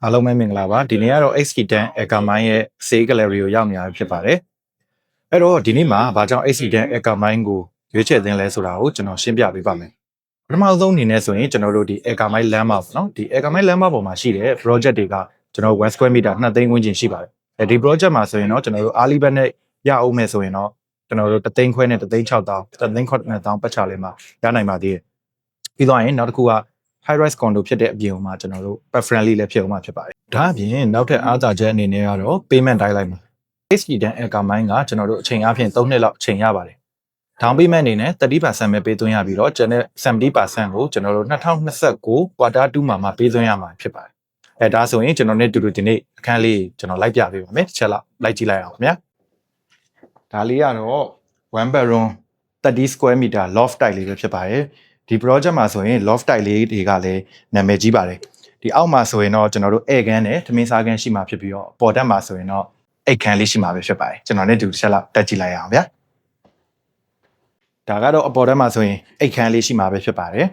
အားလုံးပဲမင်္ဂလာပါဒီနေ့ကတော့ XT10 Akamine ရဲ့ Sale Gallery ကိုရောက်နေရဖြစ်ပါတယ်အဲ့တော့ဒီနေ့မှာဘာကြောင့် XT10 Akamine ကိုရွေးချယ်သင်လဲဆိုတာကိုကျွန်တော်ရှင်းပြပေးပါမယ်ပထမဆုံးအနေနဲ့ဆိုရင်ကျွန်တော်တို့ဒီ Akamine Landmark ပေါ့နော်ဒီ Akamine Landmark ပေါ်မှာရှိတဲ့ project တွေကကျွန်တော်1 square meter 2သိန်းဝန်းကျင်ရှိပါတယ်ဒီ project မှာဆိုရင်တော့ကျွန်တော်တို့ Alibaba နဲ့ရအောင်မယ်ဆိုရင်တော့ကျွန်တော်တို့3သိန်းခွဲနဲ့3သိန်း6တောင်း3သိန်း9တောင်းပတ်ချလေးမှာရနိုင်ပါသေးတယ်ပြီးတော့ရင်နောက်တစ်ခုက high rise condo ဖြစ်တဲ့အပြင်မှာကျွန်တော်တို့ pet friendly လည်းဖြစ်အောင်မှာဖြစ်ပါတယ်ဒါအပြင်နောက်ထပ်အားသာချက်အနေနဲ့ကတော့ payment timeline မှာ XT10 Akamine ကကျွန်တော်တို့အချိန်အပြင်3နှစ်လောက်အချိန်ရပါတယ် down payment အနေနဲ့ 30% ပဲပေးသွင်းရပြီးတော့ကျန်တဲ့ 70% ကိုကျွန်တော်တို့2029 quarter 2မှာပေးသွင်းရမှာဖြစ်ပါတယ်ဒါဆိုရင်ကျွန်တော်နဲ့တူတူဒီနေ့အခန်းလေးကျွန်တော်လိုက်ပြပေးပါမယ်တစ်ချက်လောက်လိုက်ကြည့်လိုက်အောင်ခင်ဗျာဒါလေးကတော့ one bedroom 30 square meter loft type လေးပဲဖြစ်ပါတယ်ဒီ project မှာဆိုရင် loft type လေးတွေကလည်းနာမည်ကြီးပါတယ်ဒီအောက်မှာဆိုရင်တော့ကျွန်တော်တို့ဧကန်နဲ့ထမင်းစားခန်းရှိမှာဖြစ်ပြီးတော့ပေါ်တက်မှာဆိုရင်တော့အိတ်ခန်းလေးရှိမှာပဲဖြစ်ပါတယ်ကျွန်တော်နဲ့တူတစ်ချက်လောက်တက်ကြည့်လိုက်ရအောင်ဗျာဒါကတော့အပေါ်တက်မှာဆိုရင်အိတ်ခန်းလေးရှိမှာပဲဖြစ်ပါတယ်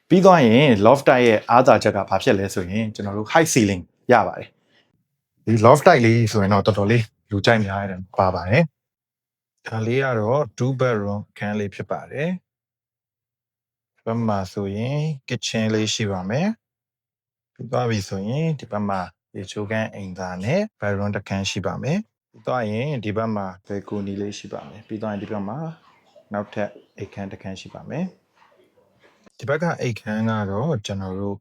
ပြီးတော့ရင် loft type ရဲ့အားသာချက်ကဘာဖြစ်လဲဆိုရင်ကျွန်တော်တို့ high ceiling ရပါတယ်ဒီ loft type လေးဆိုရင်တော့တော်တော်လေးလူကြိုက်များရတယ်ပါပါတယ်ဒါလေးကတော့ 2 bedroom ခန်းလေးဖြစ်ပါတယ်ဘက်မှာဆိုရင် kitchen လေးရှိပါမယ်ပြီးသွားပြီဆိုရင်ဒီဘက်မှာရေချိုးခန်းအိမ်သားနဲ့ bedroom တစ်ခန်းရှိပါမယ်ပြီးသွားရင်ဒီဘက်မှာ balcony လေးရှိပါမယ်ပြီးသွားရင်ဒီဘက်မှာနောက်ထပ်အိမ်ခန်းတစ်ခန်းရှိပါမယ်ဒီဘက်ကအိမ်ခန်းကတော့ကျွန်တော်တို့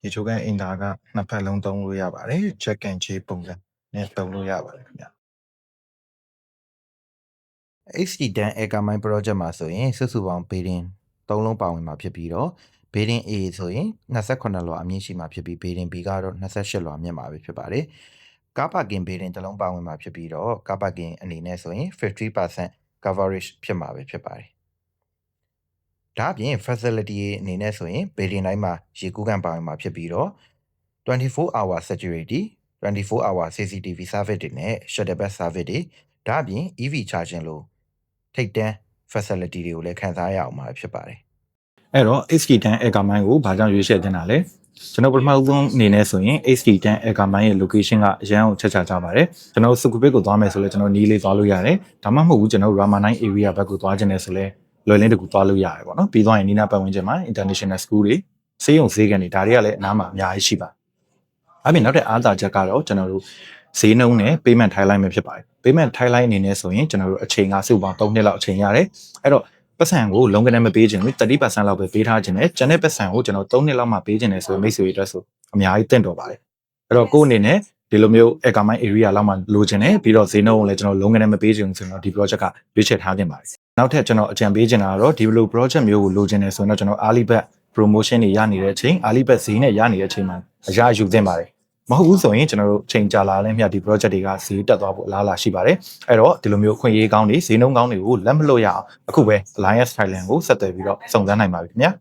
ရေချိုးခန်းအိမ်သားကနှစ်ဖက်လုံးသုံးလို့ရပါတယ် check and change ပုံစံနဲ့သုံးလို့ရပါတယ်ခင်ဗျာXT10 Akamine project မှာဆိုရင်စုစုပေါင်း building 3လုံးပါဝင်မှာဖြစ်ပြီးတော့ building A ဆိုရင်28လွှာအမြင့်ရှိမှာဖြစ်ပြီး building B ကတော့28လွှာမြင့်မှာပဲဖြစ်ပါတယ်။ car parking building တစ်လုံးပါဝင်မှာဖြစ်ပြီးတော့ car parking အနေနဲ့ဆိုရင်50% coverage ဖြစ်မှာပဲဖြစ်ပါတယ်။ဒါအပြင် facility အနေနဲ့ဆိုရင် building တိုင်းမှာရေကူးကန်ပါဝင်မှာဖြစ်ပြီးတော့24 hour security 24 hour CCTV service တွေနဲ့ shuttle bus service တွေဒါအပြင် EV charging လို့ထိပ်တန်း facility တွေကိုလည်းခံစားရအောင်မှာဖြစ်ပါတယ်အဲ့တော့ XT10 Akamine ကိုဘာကြောင့်ရွေးချယ်တင်တာလဲကျွန်တော်ပထမဆုံးအနေနဲ့ဆိုရင် XT10 Akamine ရဲ့ location ကအရန်ကိုချက်ချကြပါတယ်ကျွန်တော်စုခုပစ်ကိုသွားမယ်ဆိုလဲကျွန်တော်နီးလေးသွားလို့ရတယ်ဒါမှမဟုတ်ဘူးကျွန်တော် Rama 9 area ဘက်ကိုသွားခြင်းနဲ့ဆိုလဲလွယ်လင်းတကူသွားလို့ရတယ်ပေါ့နော်ပြီးသွားရင်နီးနားပတ်ဝန်းကျင်မှာ international school တွေစေးရုံစေးကန်တွေဒါတွေကလည်းအနားမှာအများကြီးရှိပါအဲ့ပြင်နောက်တဲ့အားသာချက်ကတော့ကျွန်တော်တို့ဈေးနှုန်းနဲ့ payment timeline ပဲဖြစ်ပါတယ် payment timeline အနေနဲ့ဆိုရင်ကျွန်တော်တို့အချိန်ကစုပေါင်း3နှစ်လောက်အချိန်ရတယ်အဲ့တော့ပတ်စံကိုလုံးကနေမပေးခြင်းဘူး30% လောက်ပဲပေးထားခြင်းနဲ့ကျန်တဲ့ပတ်စံကိုကျွန်တော်3နှစ်လောက်မှပေးခြင်းနဲ့ဆိုမိတ်ဆွေတွေအတွက်ဆိုအများကြီးတင့်တော်ပါတယ်အဲ့တော့ကိုယ့်အနေနဲ့ဒီလိုမျိုး Akamine area လောက်မှလိုချင်တယ်ပြီးတော့ဈေးနှုန်းကိုလည်းကျွန်တော်လုံးကနေမပေးခြင်းဆိုတော့ဒီ project ကရွေးချယ်ထားခြင်းပါတယ်နောက်ထပ်ကျွန်တော်အကြံပေးချင်တာကတော့ဒီလို project မျိုးကိုလိုချင်တယ်ဆိုတော့ကျွန်တော် Alibaba promotion တွေရနေတဲ့အချိန် Alibaba ဈေးနဲ့ရနေတဲ့အချိန်မှာအရာယူသင့်ပါတယ်မဟုတ်ဘူးဆိုရင်ကျွန်တော်တို့ချိန်ကြာလာတဲ့မြတ်ဒီ project တွေကဈေးတက်သွားဖို့အလားအလာရှိပါတယ်အဲ့တော့ဒီလိုမျိုးအခွင့်အရေးကောင်းတွေဈေးနှုန်းကောင်းတွေကိုလက်မလွတ်ရအောင်အခုပဲ Alliance Thailand ကိုဆက်သွယ်ပြီးတော့စုံစမ်းနိုင်ပါပြီခင်ဗျာ